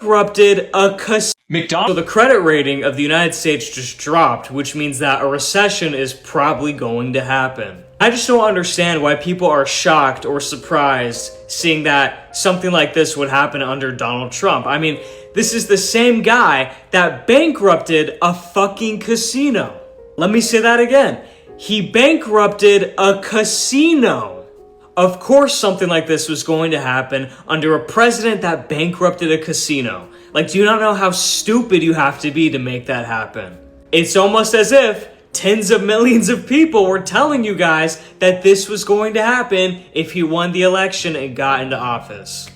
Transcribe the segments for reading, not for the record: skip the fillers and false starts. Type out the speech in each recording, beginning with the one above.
Bankrupted a casino. So the credit rating of the United States just dropped, which means that a recession is probably going to happen. I just don't understand why people are shocked or surprised seeing that something like this would happen under Donald Trump. I mean, this is the same guy that bankrupted a fucking casino. Let me say that again. He bankrupted a casino. Of course something like this was going to happen under a president that bankrupted a casino. Like, do you not know how stupid you have to be to make that happen? It's almost as if tens of millions of people were telling you guys that this was going to happen if he won the election and got into office.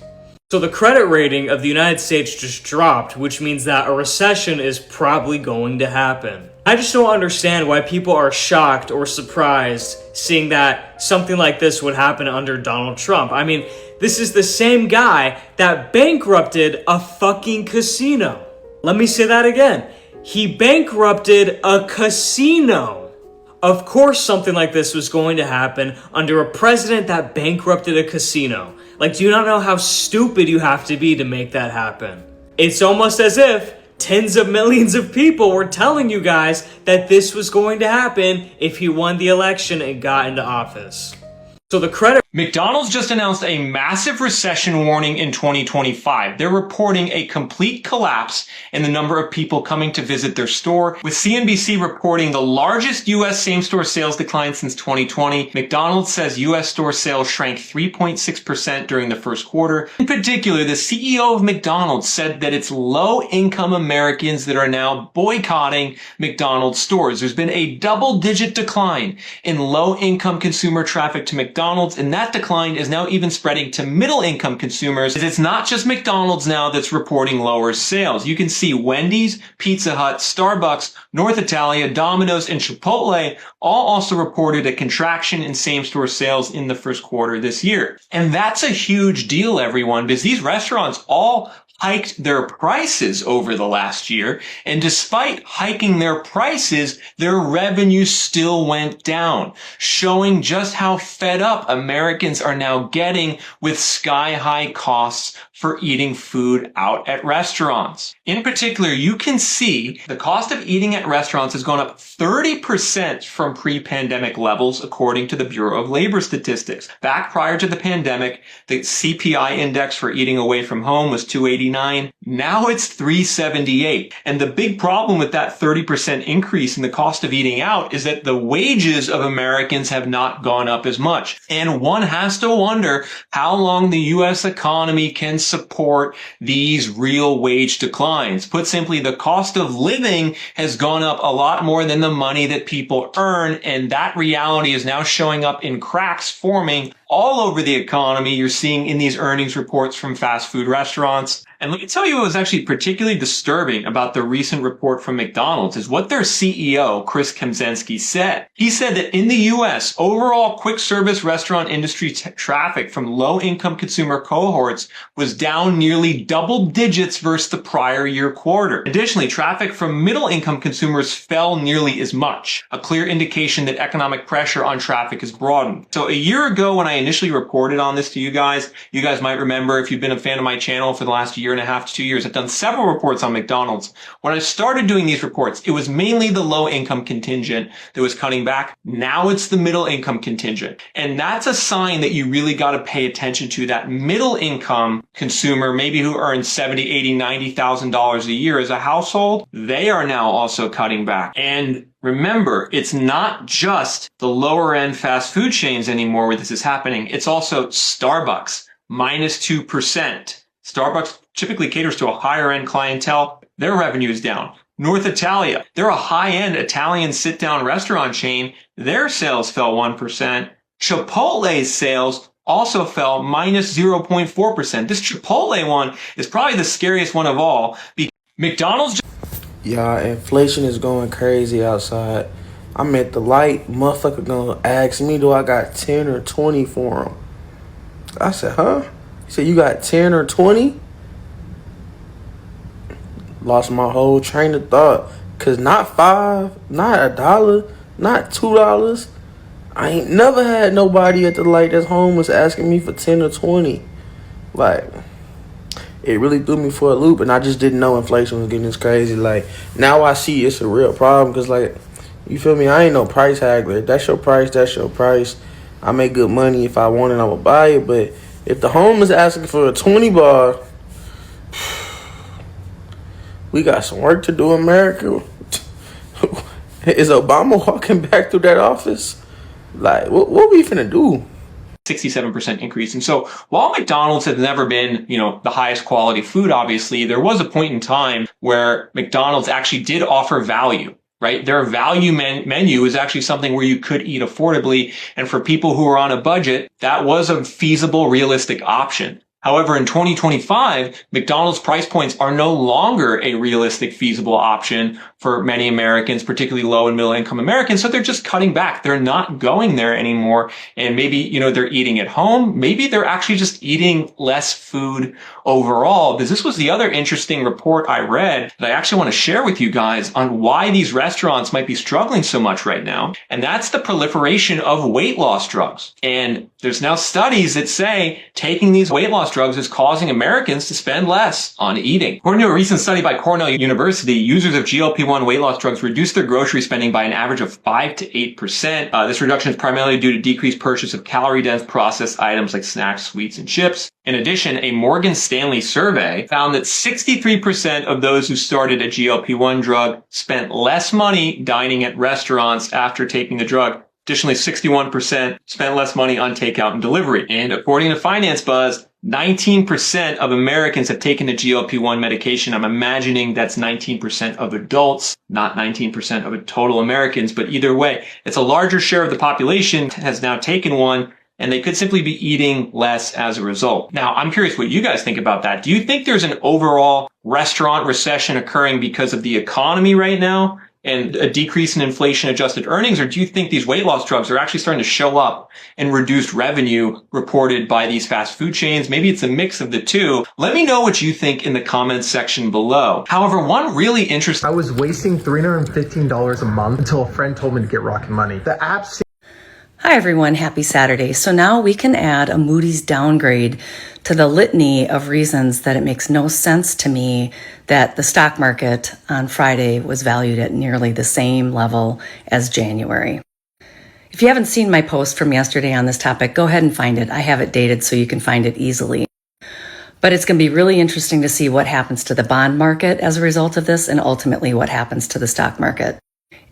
So the credit rating of the United States just dropped, which means that a recession is probably going to happen. I just don't understand why people are shocked or surprised seeing that something like this would happen under Donald Trump. I mean, this is the same guy that bankrupted a fucking casino. Let me say that again. He bankrupted a casino. Of course something like this was going to happen under a president that bankrupted a casino. Like, do you not know how stupid you have to be to make that happen? It's almost as if tens of millions of people were telling you guys that this was going to happen if he won the election and got into office. So the credit... McDonald's just announced a massive recession warning in 2025. They're reporting a complete collapse in the number of people coming to visit their store, with CNBC reporting the largest U.S. same-store sales decline since 2020. McDonald's says U.S. store sales shrank 3.6% during the first quarter. In particular, the CEO of McDonald's said that it's low-income Americans that are now boycotting McDonald's stores. There's been a double-digit decline in low-income consumer traffic to McDonald's, and that decline is now even spreading to middle-income consumers. It's not just McDonald's now that's reporting lower sales. You can see Wendy's, Pizza Hut, Starbucks, North Italia, Domino's, and Chipotle all also reported a contraction in same-store sales in the first quarter this year. And that's a huge deal, everyone, because these restaurants all hiked their prices over the last year, and despite hiking their prices, their revenue still went down, showing just how fed up Americans are now getting with sky-high costs for eating food out at restaurants. In particular, you can see the cost of eating at restaurants has gone up 30% from pre-pandemic levels, according to the Bureau of Labor Statistics. Back prior to the pandemic, the CPI index for eating away from home was 289. Now it's 378. And the big problem with that 30% increase in the cost of eating out is that the wages of Americans have not gone up as much. And one has to wonder how long the U.S. economy can support these real wage declines. Put simply, the cost of living has gone up a lot more than the money that people earn, and that reality is now showing up in cracks forming all over the economy. You're seeing in these earnings reports from fast food restaurants. And let me tell you what was actually particularly disturbing about the recent report from McDonald's is what their CEO, Chris Kemzensky, said. He said that in the U.S., overall quick service restaurant industry traffic from low-income consumer cohorts was down nearly double digits versus the prior year quarter. Additionally, traffic from middle-income consumers fell nearly as much, a clear indication that economic pressure on traffic has broadened. So a year ago when I initially reported on this to you guys might remember, if you've been a fan of my channel for the last year and a half to 2 years, I've done several reports on McDonald's. When I started doing these reports, it was mainly the low income contingent that was cutting back. Now it's the middle income contingent. And that's a sign that you really got to pay attention to. That middle income consumer, maybe who earns $70,000, $80,000, $90,000 a year as a household, they are now also cutting back. And remember, it's not just the lower end fast food chains anymore where this is happening. It's also Starbucks, minus 2%. Starbucks typically caters to a higher end clientele. Their revenue is down. North Italia, they're a high end Italian sit down restaurant chain. Their sales fell 1%. Chipotle's sales also fell minus 0.4%. This Chipotle one is probably the scariest one of all because McDonald's. Yeah, inflation is going crazy outside. I'm at the light. Motherfucker gonna ask me, do I got 10 or 20 for him? I said, huh? He said, you got 10 or 20? Lost my whole train of thought. Cause not $5, not $1, not $2. I ain't never had nobody at the light that's homeless asking me for 10 or 20. Like, it really threw me for a loop, and I just didn't know inflation was getting this crazy. Like, now I see it's a real problem, because, like, you feel me? I ain't no price haggler. If that's your price, that's your price. I make good money. If I want it, I will buy it. But if the home is asking for a 20 bar, we got some work to do, America. Is Obama walking back through that office? Like, what we finna do? 67% increase. And so while McDonald's has never been, the highest quality food, obviously, there was a point in time where McDonald's actually did offer value, right? Their value menu is actually something where you could eat affordably. And for people who are on a budget, that was a feasible, realistic option. However, in 2025, McDonald's price points are no longer a realistic, feasible option for many Americans, particularly low and middle income Americans. So they're just cutting back. They're not going there anymore. And maybe, they're eating at home. Maybe they're actually just eating less food overall. Because this was the other interesting report I read that I actually want to share with you guys on why these restaurants might be struggling so much right now. And that's the proliferation of weight loss drugs. And there's now studies that say taking these weight loss drugs is causing Americans to spend less on eating. According to a recent study by Cornell University, users of GLP-1 weight loss drugs reduced their grocery spending by an average of 5 to 8%. This reduction is primarily due to decreased purchase of calorie-dense processed items like snacks, sweets, and chips. In addition, a Morgan Stanley survey found that 63% of those who started a GLP-1 drug spent less money dining at restaurants after taking the drug. Additionally, 61% spent less money on takeout and delivery. And according to Finance Buzz, 19% of Americans have taken a GLP-1 medication. I'm imagining that's 19% of adults, not 19% of total Americans. But either way, it's a larger share of the population has now taken one, and they could simply be eating less as a result. Now, I'm curious what you guys think about that. Do you think there's an overall restaurant recession occurring because of the economy right now and a decrease in inflation-adjusted earnings, or do you think these weight loss drugs are actually starting to show up in reduced revenue reported by these fast food chains? Maybe it's a mix of the two. Let me know what you think in the comments section below. However, one really interesting... I was wasting $315 a month until a friend told me to get Rocket Money. The app... Hi everyone, happy Saturday. So now we can add a Moody's downgrade to the litany of reasons that it makes no sense to me that the stock market on Friday was valued at nearly the same level as January. If you haven't seen my post from yesterday on this topic, go ahead and find it. I have it dated so you can find it easily. But it's going to be really interesting to see what happens to the bond market as a result of this and ultimately what happens to the stock market.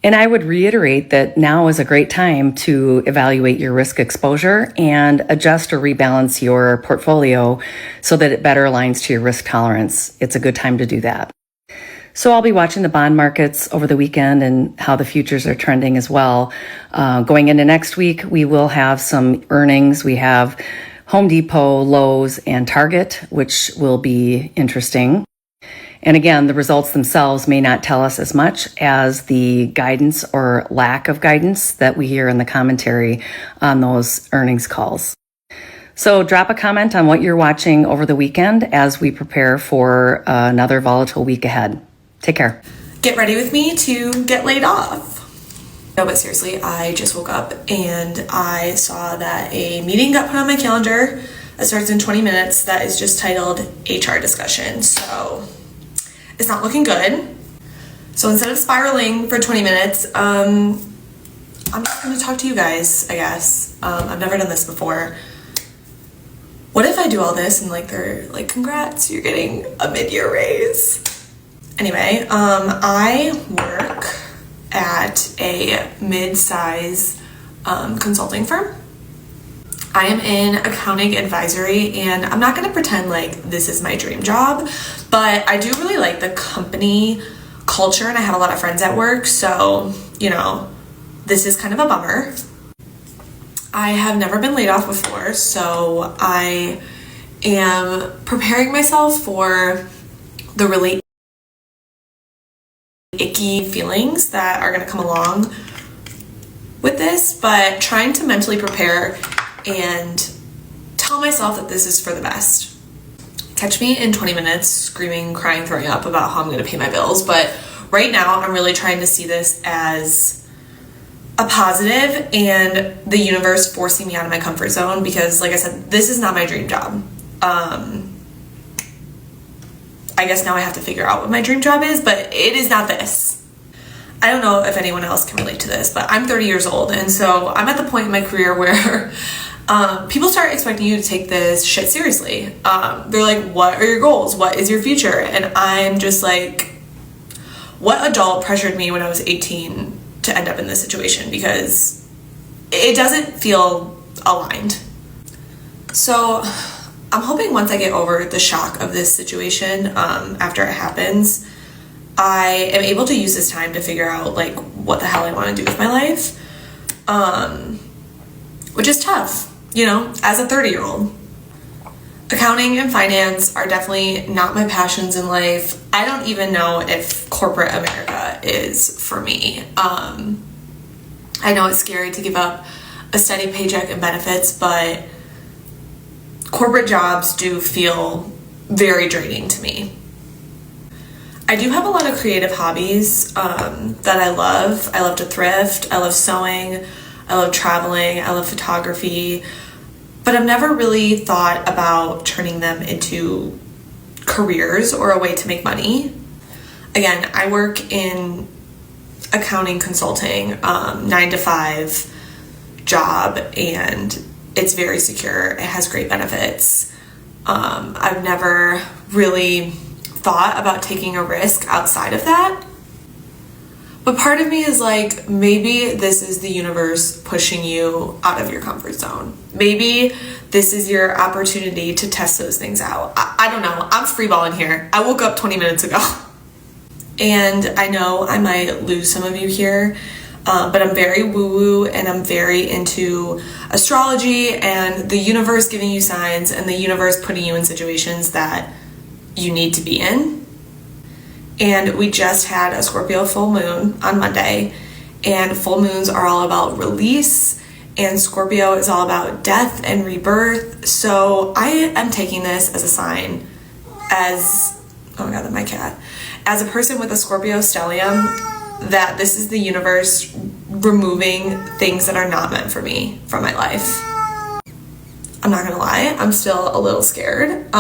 And I would reiterate that now is a great time to evaluate your risk exposure and adjust or rebalance your portfolio so that it better aligns to your risk tolerance. It's a good time to do that. So I'll be watching the bond markets over the weekend and how the futures are trending as well. Going into next week, we will have some earnings. We have Home Depot, Lowe's, and Target, which will be interesting. And again, the results themselves may not tell us as much as the guidance or lack of guidance that we hear in the commentary on those earnings calls. So drop a comment on what you're watching over the weekend as we prepare for another volatile week ahead. Take care. Get ready with me to get laid off. No, but seriously, I just woke up and I saw that a meeting got put on my calendar that starts in 20 minutes that is just titled HR discussion. So it's not looking good. So instead of spiraling for 20 minutes, I'm just going to talk to you guys, I guess. I've never done this before. What if I do all this and they're like, congrats, you're getting a mid-year raise. Anyway, I work at a mid-size consulting firm. I am in accounting advisory, and I'm not going to pretend like this is my dream job, but I do really like the company culture, and I have a lot of friends at work, so, this is kind of a bummer. I have never been laid off before, so I am preparing myself for the really icky feelings that are going to come along with this, but trying to mentally prepare and tell myself that this is for the best. Catch me in 20 minutes screaming, crying, throwing up about how I'm going to pay my bills, but right now I'm really trying to see this as a positive and the universe forcing me out of my comfort zone because, like I said, this is not my dream job. I guess now I have to figure out what my dream job is, but it is not this. I don't know if anyone else can relate to this, but I'm 30 years old, and so I'm at the point in my career where people start expecting you to take this shit seriously. They're like, what are your goals? What is your future? And I'm just like, what adult pressured me when I was 18 to end up in this situation? Because it doesn't feel aligned. So I'm hoping once I get over the shock of this situation, after it happens, I am able to use this time to figure out like what the hell I want to do with my life, which is tough, you know, as a 30-year-old. Accounting and finance are definitely not my passions in life. I don't even know if corporate America is for me. I know it's scary to give up a steady paycheck and benefits, but corporate jobs do feel very draining to me. I do have a lot of creative hobbies that I love. I love to thrift, I love sewing, I love traveling, I love photography, but I've never really thought about turning them into careers or a way to make money. Again, I work in accounting consulting, 9-to-5 job, and it's very secure. It has great benefits. I've never really thought about taking a risk outside of that. But part of me is like, maybe this is the universe pushing you out of your comfort zone. Maybe this is your opportunity to test those things out. I don't know. I'm freeballing here. I woke up 20 minutes ago. And I know I might lose some of you here, but I'm very woo-woo and I'm very into astrology and the universe giving you signs and the universe putting you in situations that you need to be in. And we just had a Scorpio full moon on Monday, and full moons are all about release, and Scorpio is all about death and rebirth. So I am taking this as a sign, as, oh my god, that's my cat, as a person with a Scorpio stellium, that this is the universe removing things that are not meant for me from my life. I'm not gonna lie, I'm still a little scared.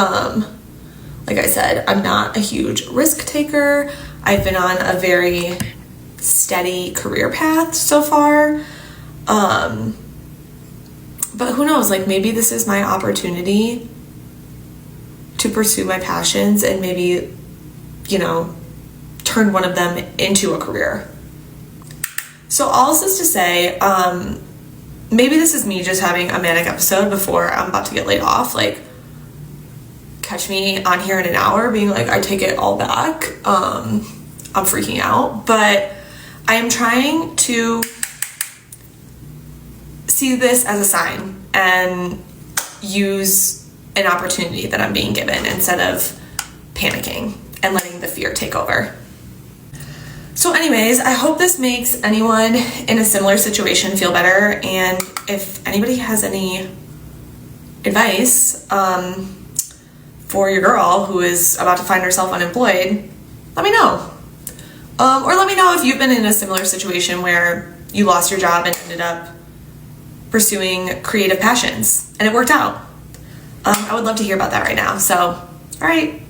Like I said, I'm not a huge risk taker. I've been on a very steady career path so far. But who knows, like maybe this is my opportunity to pursue my passions and maybe, you know, turn one of them into a career. So all this is to say, maybe this is me just having a manic episode before I'm about to get laid off. Like, catch me on here in an hour being like, I take it all back. I'm freaking out, but I am trying to see this as a sign and use an opportunity that I'm being given instead of panicking and letting the fear take over. So anyways, I hope this makes anyone in a similar situation feel better, and if anybody has any advice for your girl who is about to find herself unemployed, let me know. Or let me know if you've been in a similar situation where you lost your job and ended up pursuing creative passions and it worked out. I would love to hear about that right now. So, all right.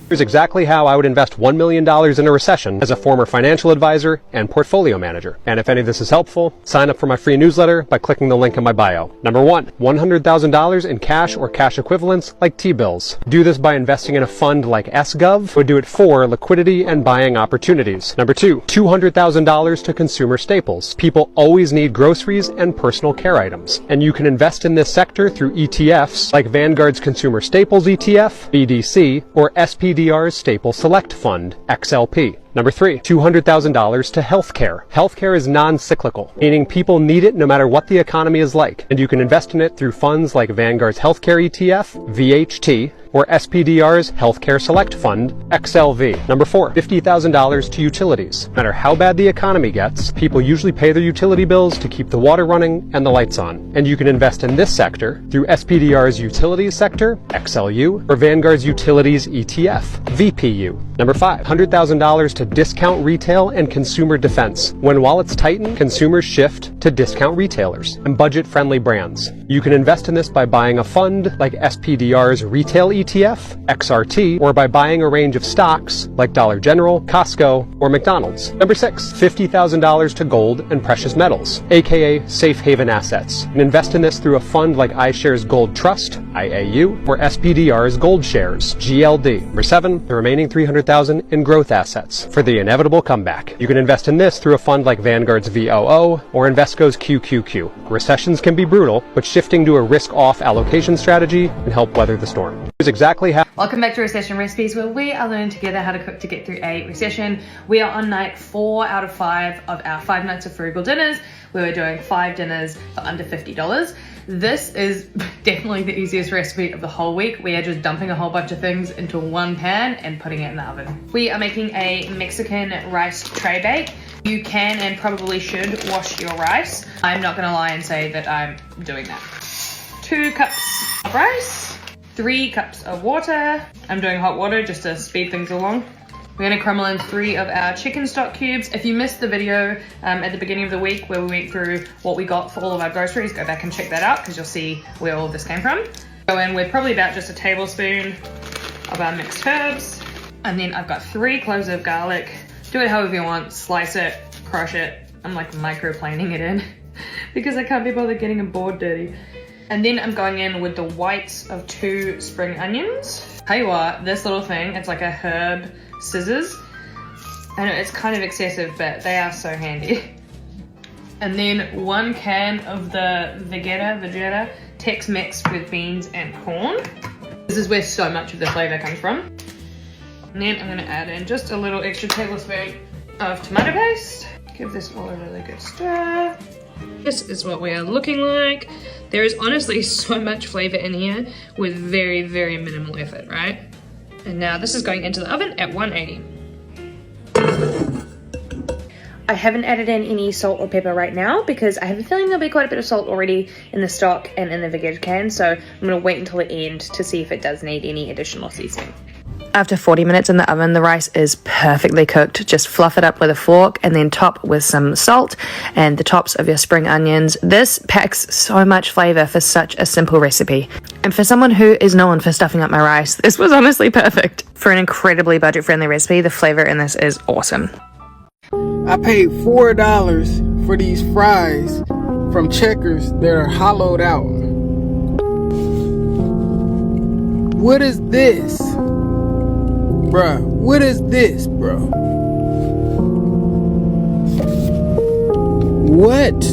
Here's exactly how I would invest $1 million in a recession as a former financial advisor and portfolio manager. And if any of this is helpful, sign up for my free newsletter by clicking the link in my bio. Number 1, $100,000 in cash or cash equivalents like T-bills. Do this by investing in a fund like SGov, or do it for liquidity and buying opportunities. Number 2, $200,000 to consumer staples. People always need groceries and personal care items. And you can invest in this sector through ETFs like Vanguard's Consumer Staples ETF, BDC, or SPDR's Staple Select Fund, XLP. Number 3, $200,000 to healthcare. Healthcare is non-cyclical, meaning people need it no matter what the economy is like, and you can invest in it through funds like Vanguard's Healthcare ETF, VHT, or SPDR's Healthcare Select Fund, XLV. Number 4, $50,000 to utilities. No matter how bad the economy gets, people usually pay their utility bills to keep the water running and the lights on. And you can invest in this sector through SPDR's Utilities Sector, XLU, or Vanguard's Utilities ETF, VPU. Number 5, $100,000 to discount retail and consumer defense. When wallets tighten, consumers shift to discount retailers and budget-friendly brands. You can invest in this by buying a fund like SPDR's Retail ETF, XRT, or by buying a range of stocks like Dollar General, Costco, or McDonald's. Number 6, $50,000 to gold and precious metals, aka safe haven assets, and invest in this through a fund like iShares Gold Trust, IAU, or SPDR's Gold Shares, GLD. Number 7, the remaining $300,000 in growth assets for the inevitable comeback. You can invest in this through a fund like Vanguard's VOO or Invesco's QQQ. Recessions can be brutal, but shifting to a risk-off allocation strategy can help weather the storm. Here's exactly how. Welcome back to Recession Recipes, where we are learning together how to cook to get through a recession. We are on night 4 out of 5 of our 5 nights of frugal dinners, where we're doing 5 dinners for under $50. This is definitely the easiest recipe of the whole week. We are just dumping a whole bunch of things into one pan and putting it in the oven. We are making a Mexican rice tray bake. You can and probably should wash your rice. I'm not gonna lie and say that I'm doing that. 2 cups of rice, 3 cups of water. I'm doing hot water just to speed things along. We're gonna crumble in 3 of our chicken stock cubes. If you missed the video at the beginning of the week where we went through what we got for all of our groceries, go back and check that out because you'll see where all of this came from. Go in with probably about just a tablespoon of our mixed herbs. And then I've got 3 cloves of garlic. Do it however you want, slice it, crush it. I'm like microplaning it in because I can't be bothered getting a board dirty. And then I'm going in with the whites of 2 spring onions. Tell you what, this little thing, it's like a herb scissors. I know it's kind of excessive, but they are so handy. And then 1 can of the Vegeta Tex-Mex with beans and corn. This is where so much of the flavor comes from. And then I'm gonna add in just a little extra tablespoon of tomato paste. Give this all a really good stir. This is what we are looking like. There is honestly so much flavor in here with very, very minimal effort, right? And now this is going into the oven at 180. I haven't added in any salt or pepper right now because I have a feeling there'll be quite a bit of salt already in the stock and in the Vegeta can, so I'm gonna wait until the end to see if it does need any additional seasoning. After 40 minutes in the oven, the rice is perfectly cooked. Just fluff it up with a fork and then top with some salt and the tops of your spring onions. This packs so much flavor for such a simple recipe. And for someone who is known for stuffing up my rice, this was honestly perfect. For an incredibly budget-friendly recipe, the flavor in this is awesome. I paid $4 for these fries from Checkers that are hollowed out. What is this? Bruh, what is this, bro? What?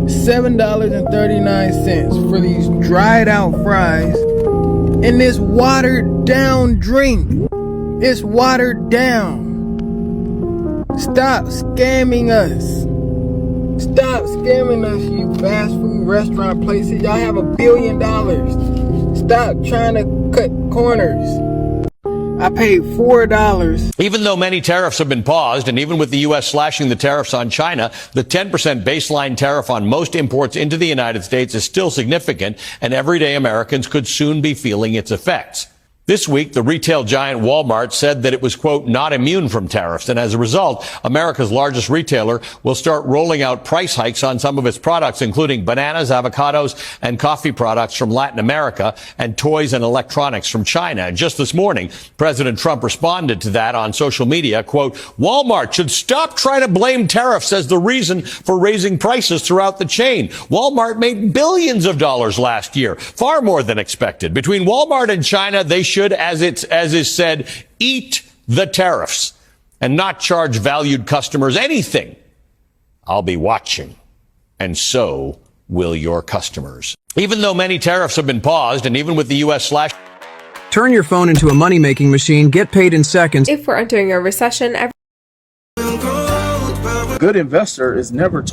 $7.39 for these dried out fries and this watered down drink. It's watered down. Stop scamming us. Stop scamming us, you fast food restaurant places. Y'all have $1 billion. Stop trying to cut corners. I paid $4. Even though many tariffs have been paused, and even with the U.S. slashing the tariffs on China, the 10% baseline tariff on most imports into the United States is still significant, and everyday Americans could soon be feeling its effects. This week, the retail giant Walmart said that it was, quote, not immune from tariffs. And as a result, America's largest retailer will start rolling out price hikes on some of its products, including bananas, avocados, and coffee products from Latin America, and toys and electronics from China. And just this morning, President Trump responded to that on social media, quote, Walmart should stop trying to blame tariffs as the reason for raising prices throughout the chain. Walmart made billions of dollars last year, far more than expected. Between Walmart and China, they should, as is said, eat the tariffs and not charge valued customers anything. I'll be watching, and so will your customers. Even though many tariffs have been paused, and even with the U.S. slash... Turn your phone into a money-making machine. Get paid in seconds. If we're entering a recession, good investor is never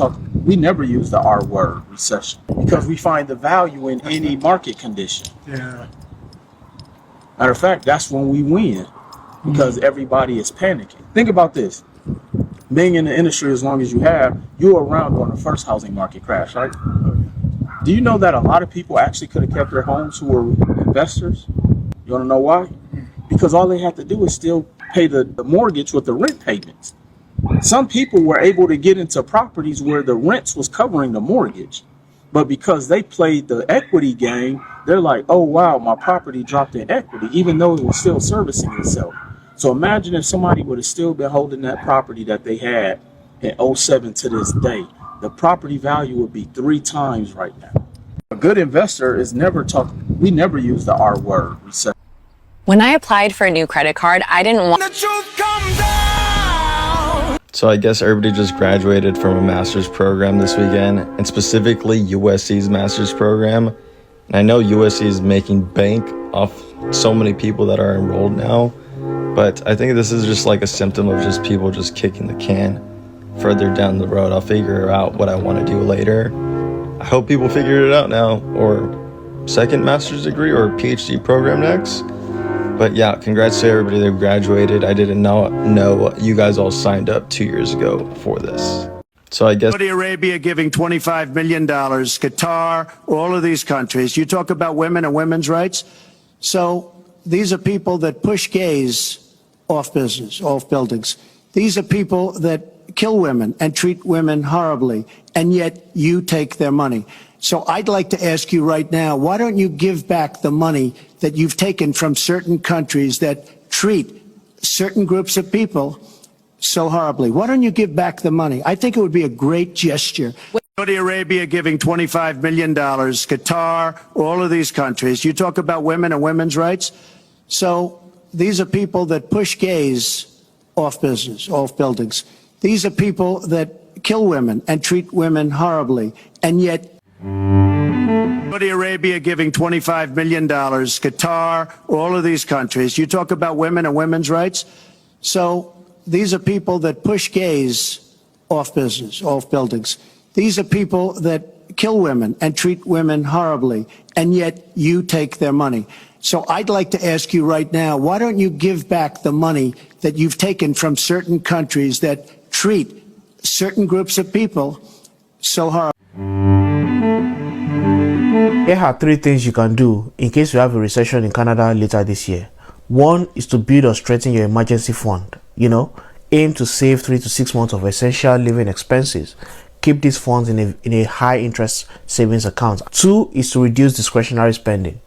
we never use the R word, recession, because we find the value in any market condition. Yeah. Matter of fact, that's when we win, because everybody is panicking. Think about this. Being in the industry as long as you have, you were around during the first housing market crash, right? Do you know that a lot of people actually could have kept their homes who were investors? You want to know why? Because all they had to do is still pay the mortgage with the rent payments. Some people were able to get into properties where the rents was covering the mortgage. But because they played the equity game they're like, oh wow, my property dropped in equity, even though it was still servicing itself. So imagine if somebody would have still been holding that property that they had in '07 to this day. The property value would be 3 times right now. A good investor is never talking. We never use the R word. We say. When I applied for a new credit card, I didn't want. The truth comes out. So I guess everybody just graduated from a master's program this weekend, and specifically USC's master's program. And I know USC is making bank off so many people that are enrolled now, but I think this is just like a symptom of just people just kicking the can further down the road. I'll figure out what I want to do later. I hope people figured it out now, or second master's degree or PhD program next. But yeah, congrats to everybody that graduated. I didn't know you guys all signed up 2 years ago for this. So I guess Saudi Arabia giving $25 million, Qatar, all of these countries. You talk about women and women's rights. So these are people that push gays off buildings. These are people that kill women and treat women horribly, and yet you take their money. So I'd like to ask you right now, why don't you give back the money that you've taken from certain countries that treat certain groups of people so horribly? Why don't you give back the money? I think it would be a great gesture. Saudi Arabia giving $25 million, Qatar, all of these countries. You talk about women and women's rights. So these are people that push gays off buildings. These are people that kill women and treat women horribly, and yet Saudi Arabia giving $25 million, Qatar, all of these countries. You talk about women and women's rights. So these are people that push gays off buildings. These are people that kill women and treat women horribly, and yet you take their money. So I'd like to ask you right now, why don't you give back the money that you've taken from certain countries that treat certain groups of people so horribly? Here are 3 things you can do in case you have a recession in Canada later this year. 1 is to build or strengthen your emergency fund. Aim to save 3 to 6 months of essential living expenses. Keep these funds in a high interest savings account. 2 is to reduce discretionary spending.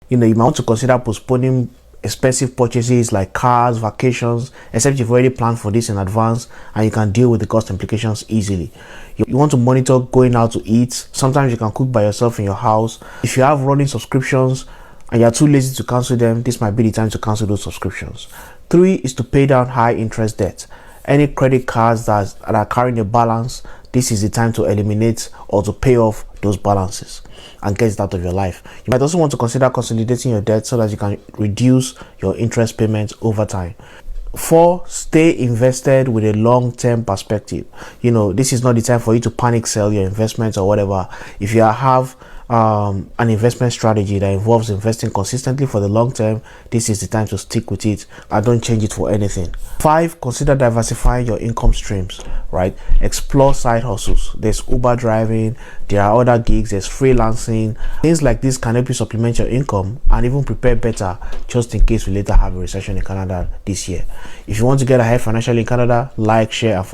You might want to consider postponing expensive purchases like cars, vacations, except you've already planned for this in advance and you can deal with the cost implications easily. You want to monitor going out to eat. Sometimes you can cook by yourself in your house. If you have running subscriptions and you're too lazy to cancel them, this might be the time to cancel those subscriptions. 3 is to pay down high interest debt. Any credit cards that are carrying a balance, this is the time to eliminate or to pay off those balances and get it out of your life. You might also want to consider consolidating your debt so that you can reduce your interest payments over time. 4, stay invested with a long-term perspective. This is not the time for you to panic sell your investments or whatever. If you have an investment strategy that involves investing consistently for the long term, this is the time to stick with it and don't change it for anything. 5, consider diversifying your income streams, right? Explore side hustles. There's Uber driving, there are other gigs, there's freelancing. Things like this can help you supplement your income and even prepare better just in case we later have a recession in Canada this year. If you want to get ahead financially in Canada, like, share, and